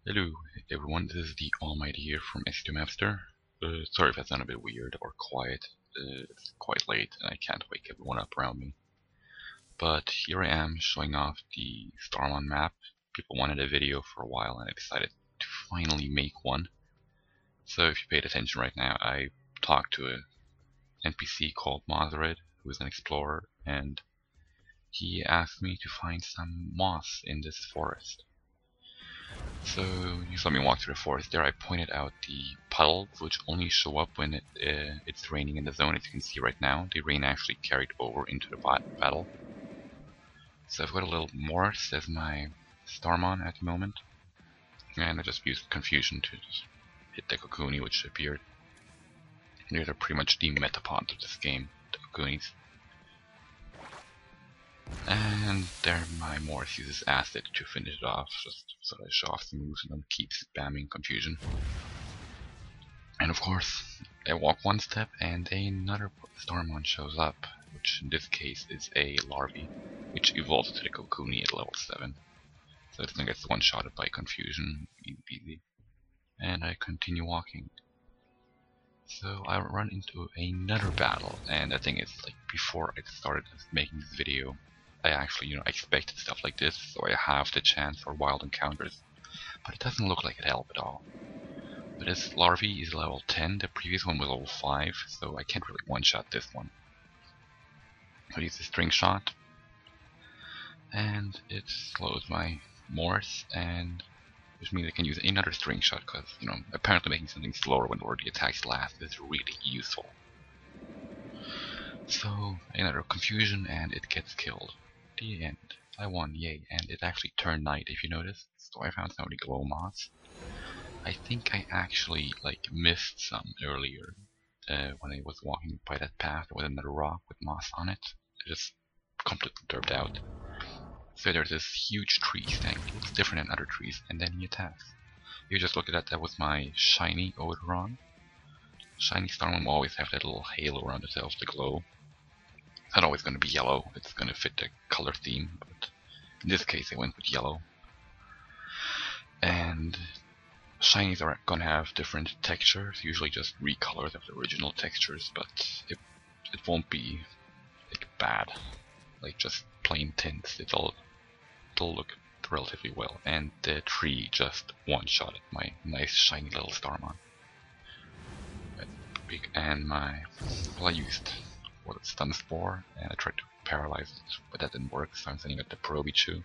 Hello everyone, this is the Almighty here from S2 Mapster. Sorry if that sounded a bit weird or quiet. It's quite late and I can't wake everyone up around me. But here I am showing off the Starmon map. People wanted a video for a while and I decided to finally make one. So if you paid attention right now, I talked to an NPC called Mazered, who is an explorer, and he asked me to find some moss in this forest. So you saw me walk through the forest there. I pointed out the puddles, which only show up when it's raining in the zone. As you can see right now, the rain actually carried over into the battle. So I've got a little Morse as my Starmon at the moment, and I just used confusion to just hit the Kokuni, which appeared. These are pretty much the metapod of this game, the Kokunis. And there my Morse uses acid to finish it off, just so that I show off some moves and don't keep spamming confusion. And of course, I walk one step and another Starmon shows up, which in this case is a larvae, which evolves to the Kokuni at level 7. So this thing gets one-shotted by confusion, easy. And I continue walking. So I run into another battle, and the thing is, like, before I started making this video, I actually, expected stuff like this, so I have the chance for wild encounters. But it doesn't look like it helped at all. But this larvae is level 10, the previous one was level 5, so I can't really one-shot this one. I use the string shot, and it slows my Morse, and which means I can use another string shot, because, apparently making something slower when already attacks last is really useful. So, another confusion, and it gets killed. The end. I won, yay, and it actually turned night if you notice, so I found some of the glow moths. I think I actually missed some earlier when I was walking by that path with another rock with moss on it. I just completely derped out. So there's this huge tree thing, looks different than other trees, and then he attacks. If you just look at that was my shiny Odoron. Shiny Starmon will always have that little halo around itself to glow. It's not always going to be yellow, it's going to fit the color theme, but in this case I went with yellow. And shinies are going to have different textures, usually just recolors of the original textures, but it won't be bad, like just plain tints. It'll look relatively well, and the tree just one-shotted my nice shiny little Starmon. And I used stun spore, and I tried to paralyze it, but that didn't work, so I'm sending out the Probichu,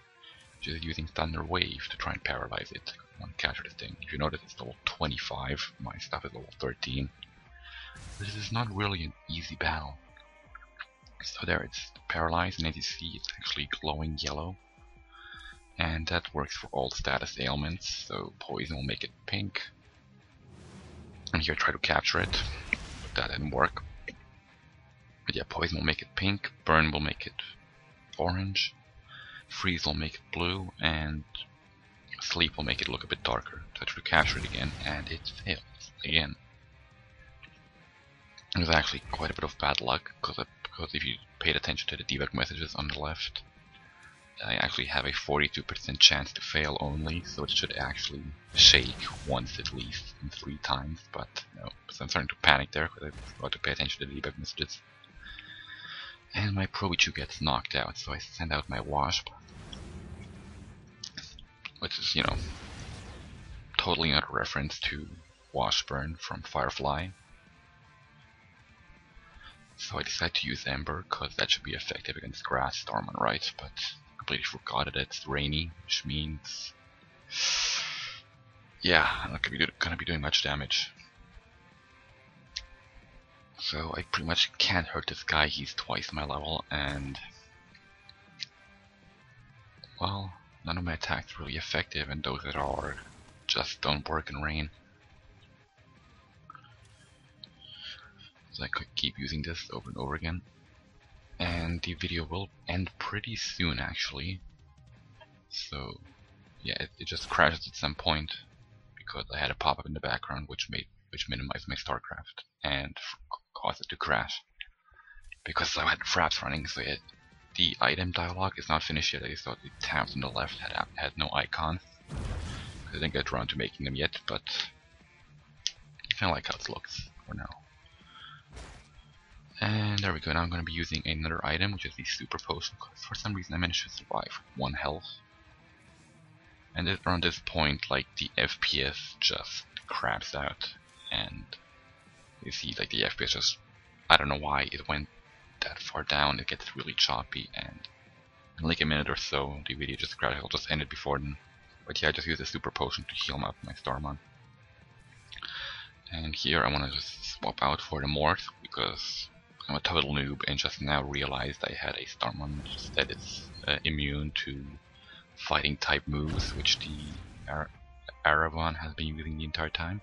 which is using Thunder Wave to try and paralyze it. I want to capture this thing. If you notice, it's level 25, my stuff is level 13. This is not really an easy battle. So there, it's paralyzed, and as you see, it's actually glowing yellow. And that works for all status ailments, so poison will make it pink. And here I try to capture it, but that didn't work. But yeah, poison will make it pink, burn will make it orange, freeze will make it blue, and sleep will make it look a bit darker. So I try to capture it again, and it fails again. It was actually quite a bit of bad luck, because if you paid attention to the debug messages on the left, I actually have a 42% chance to fail only, so it should actually shake once at least, and 3 times, but no. So I'm starting to panic there, because I forgot to pay attention to the debug messages. And my Probichu gets knocked out, so I send out my Wasp, which is, totally not a reference to Washburn from Firefly. So I decided to use Ember, because that should be effective against Grass Starmon, right? But completely forgot that it's rainy, which means, yeah, I'm not gonna be doing much damage. So I pretty much can't hurt this guy, he's twice my level, and well, none of my attacks are really effective, and those that are just don't work in rain. So I could keep using this over and over again. And the video will end pretty soon actually. So yeah, it just crashes at some point because I had a pop-up in the background which minimized my StarCraft and caused it to crash. Because I had fraps running, so the item dialog is not finished yet. I thought the tabs on the left had no icons. I didn't get around to making them yet, but I kinda like how it looks for now. And there we go, now I'm gonna be using another item, which is the super potion, because for some reason I managed to survive with 1 health. And around this point, like, the FPS just craps out, and you see, like, the FPS just, I don't know why it went that far down, it gets really choppy, and in like a minute or so, the video just crashed. I'll just end it before then. But yeah, I just used a super potion to heal up my Starmon. And here I want to just swap out for the Morph, because I'm a total noob and just now realized I had a Starmon that is immune to fighting type moves, which the Aravan has been using the entire time.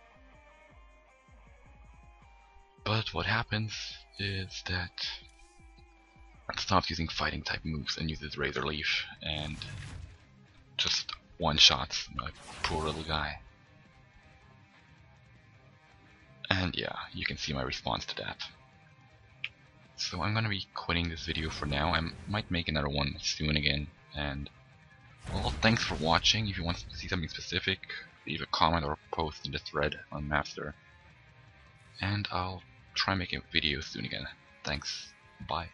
But what happens is that it stops using fighting type moves and uses Razor Leaf and just one-shots my poor little guy. And yeah, you can see my response to that. So I'm gonna be quitting this video for now. I might make another one soon again. And well, thanks for watching. If you want to see something specific, leave a comment or a post in the thread on Mapster. And I'll try and make a video soon again. Thanks. Bye.